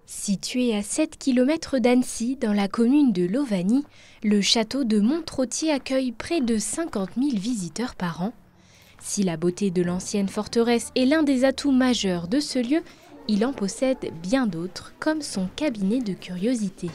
Situé à 7 km d'Annecy, dans la commune de Lovany, le château de Montrottier accueille près de 50 000 visiteurs par an. Si la beauté de l'ancienne forteresse est l'un des atouts majeurs de ce lieu, il en possède bien d'autres, comme son cabinet de curiosités.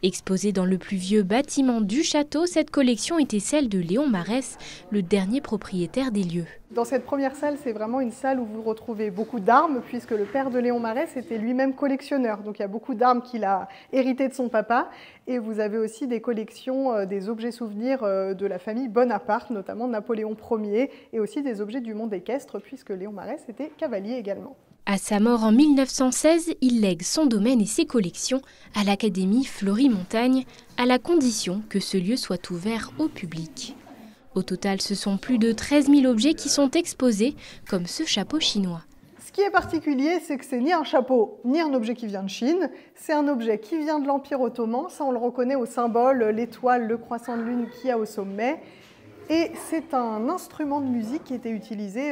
Exposée dans le plus vieux bâtiment du château, cette collection était celle de Léon Marès, le dernier propriétaire des lieux. Dans cette première salle, c'est vraiment une salle où vous retrouvez beaucoup d'armes, puisque le père de Léon Marès était lui-même collectionneur. Donc il y a beaucoup d'armes qu'il a héritées de son papa. Et vous avez aussi des collections, des objets souvenirs de la famille Bonaparte, notamment Napoléon Ier, et aussi des objets du monde équestre, puisque Léon Marès était cavalier également. À sa mort en 1916, il lègue son domaine et ses collections à l'Académie Fleury-Montagne, à la condition que ce lieu soit ouvert au public. Au total, ce sont plus de 13 000 objets qui sont exposés, comme ce chapeau chinois. Ce qui est particulier, c'est que c'est ni un chapeau, ni un objet qui vient de Chine. C'est un objet qui vient de l'Empire ottoman. Ça, on le reconnaît au symbole, l'étoile, le croissant de lune qu'il y a au sommet. Et c'est un instrument de musique qui était utilisé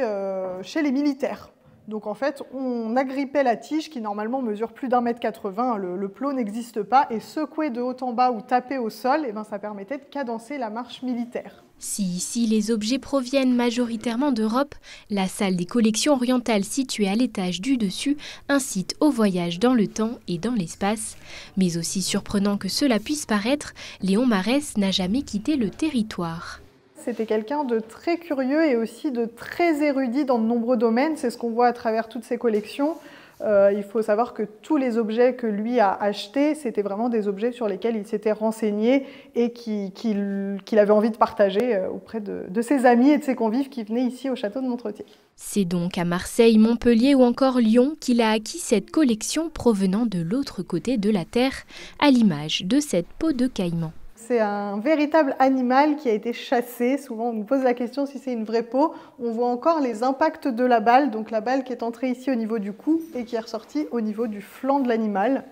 chez les militaires. Donc en fait, on agrippait la tige qui normalement mesure plus d'1,80 m. Le plot n'existe pas et secouer de haut en bas ou taper au sol, ça permettait de cadencer la marche militaire. Si ici les objets proviennent majoritairement d'Europe, la salle des collections orientales située à l'étage du dessus incite au voyage dans le temps et dans l'espace. Mais aussi surprenant que cela puisse paraître, Léon Marès n'a jamais quitté le territoire. C'était quelqu'un de très curieux et aussi de très érudit dans de nombreux domaines. C'est ce qu'on voit à travers toutes ses collections. Il faut savoir que tous les objets que lui a achetés, c'était vraiment des objets sur lesquels il s'était renseigné et qu'il avait envie de partager auprès de ses amis et de ses convives qui venaient ici au château de Montrottier. C'est donc à Marseille, Montpellier ou encore Lyon qu'il a acquis cette collection provenant de l'autre côté de la Terre, à l'image de cette peau de caïman. C'est un véritable animal qui a été chassé. Souvent, on nous pose la question si c'est une vraie peau. On voit encore les impacts de la balle, donc la balle qui est entrée ici au niveau du cou et qui est ressortie au niveau du flanc de l'animal.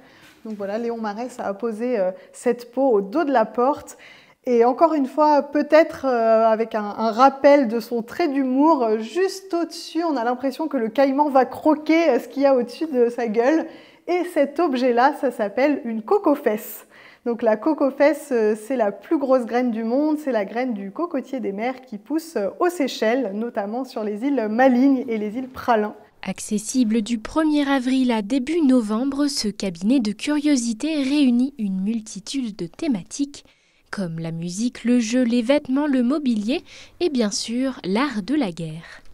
Donc voilà, Léon Marès a apposé cette peau au dos de la porte. Et encore une fois, peut-être avec un rappel de son trait d'humour, juste au-dessus, on a l'impression que le caïman va croquer ce qu'il y a au-dessus de sa gueule. Et cet objet-là, ça s'appelle une coco-fesse. Donc la coco-fesse, c'est la plus grosse graine du monde, c'est la graine du cocotier des mers qui pousse aux Seychelles, notamment sur les îles Malignes et les îles Pralin. Accessible du 1er avril à début novembre, ce cabinet de curiosités réunit une multitude de thématiques, comme la musique, le jeu, les vêtements, le mobilier et bien sûr l'art de la guerre.